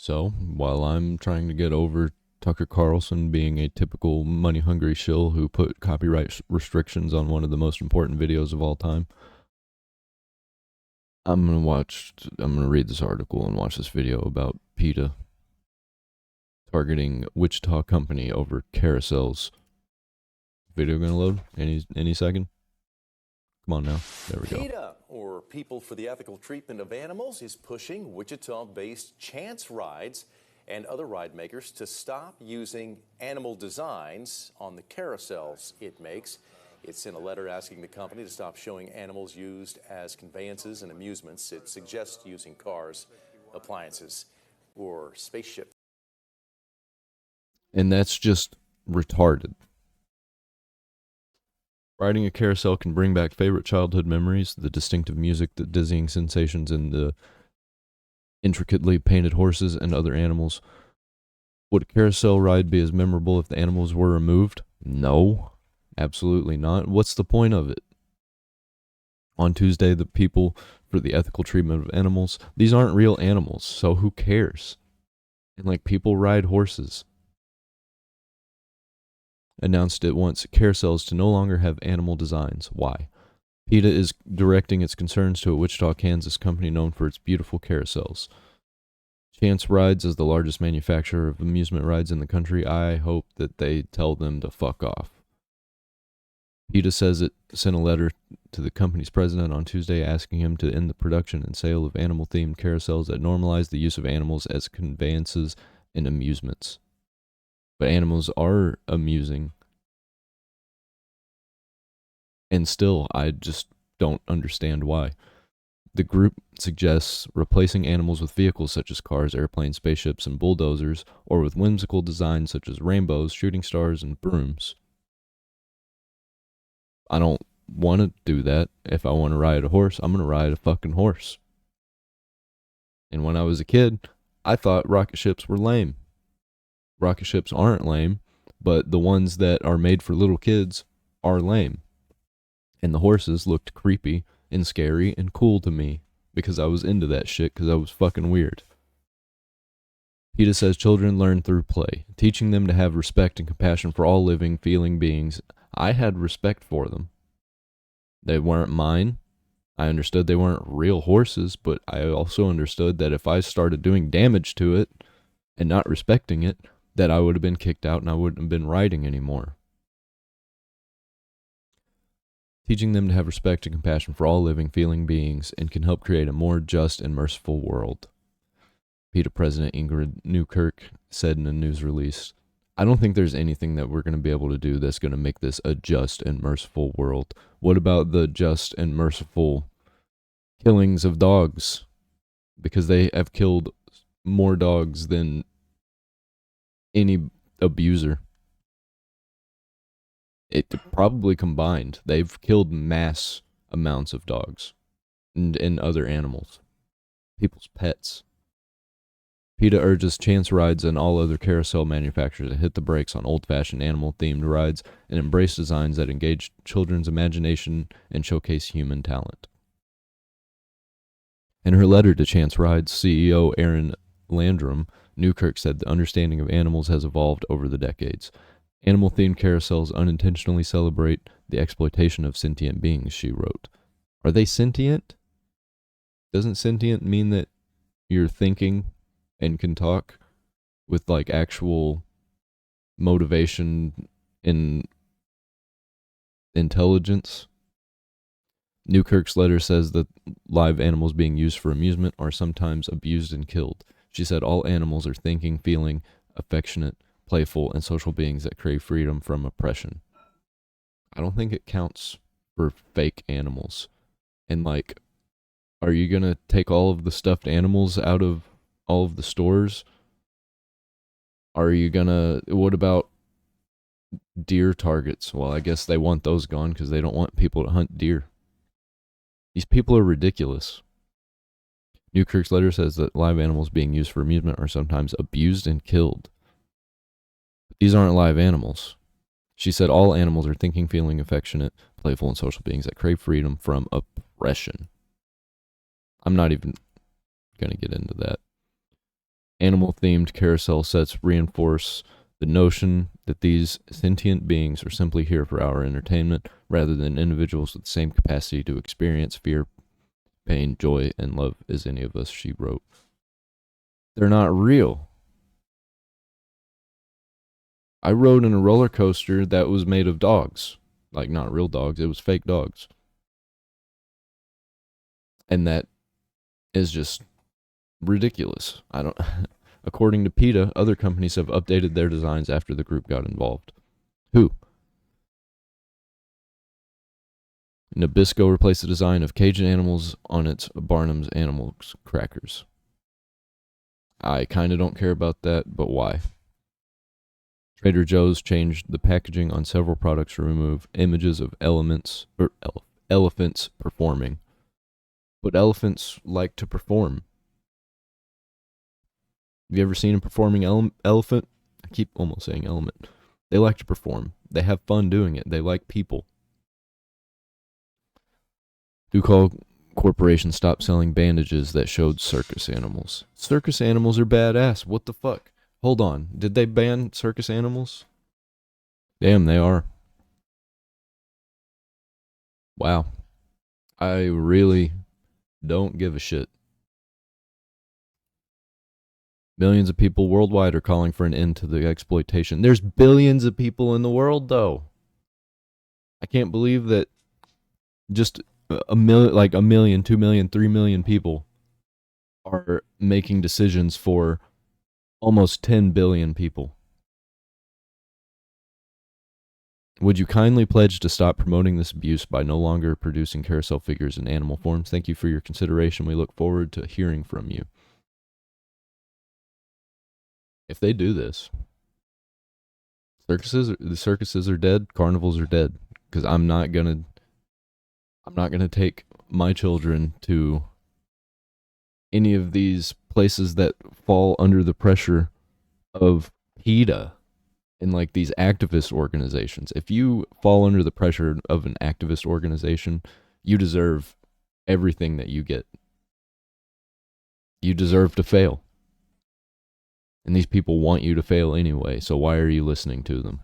So, while I'm trying to get over Tucker Carlson being a typical money-hungry shill who put copyright restrictions on one of the most important videos of all time, I'm gonna read this article and watch this video about PETA targeting Wichita company over Carousels. Video gonna load any second. Come on now. There we go. PETA, or People for the Ethical Treatment of Animals, is pushing Wichita-based Chance Rides and other ride makers to stop using animal designs on the carousels it makes. It sent a letter asking the company to stop showing animals used as conveyances and amusements. It suggests using cars, appliances, or spaceships. And that's just retarded. Riding a carousel can bring back favorite childhood memories, the distinctive music, the dizzying sensations, and the intricately painted horses and other animals. Would a carousel ride be as memorable if the animals were removed? No, absolutely not. What's the point of it? On Tuesday, the People for the Ethical Treatment of Animals, these aren't real animals, so who cares? And like, people ride horses. Announced it wants carousels to no longer have animal designs. Why? PETA is directing its concerns to a Wichita, Kansas company known for its beautiful carousels. Chance Rides is the largest manufacturer of amusement rides in the country. I hope that they tell them to fuck off. PETA says it sent a letter to the company's president on Tuesday asking him to end the production and sale of animal-themed carousels that normalize the use of animals as conveyances and amusements. But animals are amusing. And still, I just don't understand why. The group suggests replacing animals with vehicles such as cars, airplanes, spaceships, and bulldozers, or with whimsical designs such as rainbows, shooting stars, and brooms. I don't want to do that. If I want to ride a horse, I'm going to ride a fucking horse. And when I was a kid, I thought rocket ships were lame. Rocket ships aren't lame, but the ones that are made for little kids are lame. And the horses looked creepy and scary and cool to me because I was into that shit because I was fucking weird. PETA says children learn through play, teaching them to have respect and compassion for all living, feeling beings. I had respect for them. They weren't mine. I understood they weren't real horses, but I also understood that if I started doing damage to it and not respecting it, that I would have been kicked out and I wouldn't have been riding anymore. Teaching them to have respect and compassion for all living, feeling beings and can help create a more just and merciful world. PETA President Ingrid Newkirk said in a news release, I don't think there's anything that we're going to be able to do that's going to make this a just and merciful world. What about the just and merciful killings of dogs? Because they have killed more dogs than any abuser. It probably combined. They've killed mass amounts of dogs and other animals. People's pets. PETA urges Chance Rides and all other carousel manufacturers to hit the brakes on old-fashioned animal-themed rides and embrace designs that engage children's imagination and showcase human talent. In her letter to Chance Rides, CEO Aaron Landrum, Newkirk said the understanding of animals has evolved over the decades. Animal-themed carousels unintentionally celebrate the exploitation of sentient beings, she wrote. Are they sentient? Doesn't sentient mean that you're thinking and can talk with like actual motivation and intelligence? Newkirk's letter says that live animals being used for amusement are sometimes abused and killed. She said all animals are thinking, feeling, affectionate, playful, and social beings that crave freedom from oppression. I don't think it counts for fake animals. And like, are you going to take all of the stuffed animals out of all of the stores? Are you going to, what about deer targets? Well, I guess they want those gone because they don't want people to hunt deer. These people are ridiculous. Newkirk's letter says that live animals being used for amusement are sometimes abused and killed. But these aren't live animals. She said all animals are thinking, feeling, affectionate, playful, and social beings that crave freedom from oppression. I'm not even going to get into that. Animal-themed carousel sets reinforce the notion that these sentient beings are simply here for our entertainment rather than individuals with the same capacity to experience fear, pain, joy, and love as any of us, she wrote. They're not real. I rode in a roller coaster that was made of dogs. Like, not real dogs, it was fake dogs. And that is just ridiculous. According to PETA, other companies have updated their designs after the group got involved. Who? Nabisco replaced the design of Cajun animals on its Barnum's Animals crackers. I kind of don't care about that, but why? Trader Joe's changed the packaging on several products to remove images of elephants performing. But elephants like to perform. Have you ever seen a performing elephant? I keep almost saying element. They like to perform. They have fun doing it. They like people. Ducal Corporation stopped selling bandages that showed circus animals. Circus animals are badass. What the fuck? Hold on. Did they ban circus animals? Damn, they are. Wow. I really don't give a shit. Millions of people worldwide are calling for an end to the exploitation. There's billions of people in the world, though. I can't believe that just a million, 2 million, 3 million people are making decisions for almost 10 billion people. Would you kindly pledge to stop promoting this abuse by no longer producing carousel figures in animal forms? Thank you for your consideration. We look forward to hearing from you. If they do this, the circuses are dead, carnivals are dead, because I'm not gonna take my children to any of these places that fall under the pressure of PETA and like these activist organizations. If you fall under the pressure of an activist organization, you deserve everything that you get. You deserve to fail. And these people want you to fail anyway, so why are you listening to them?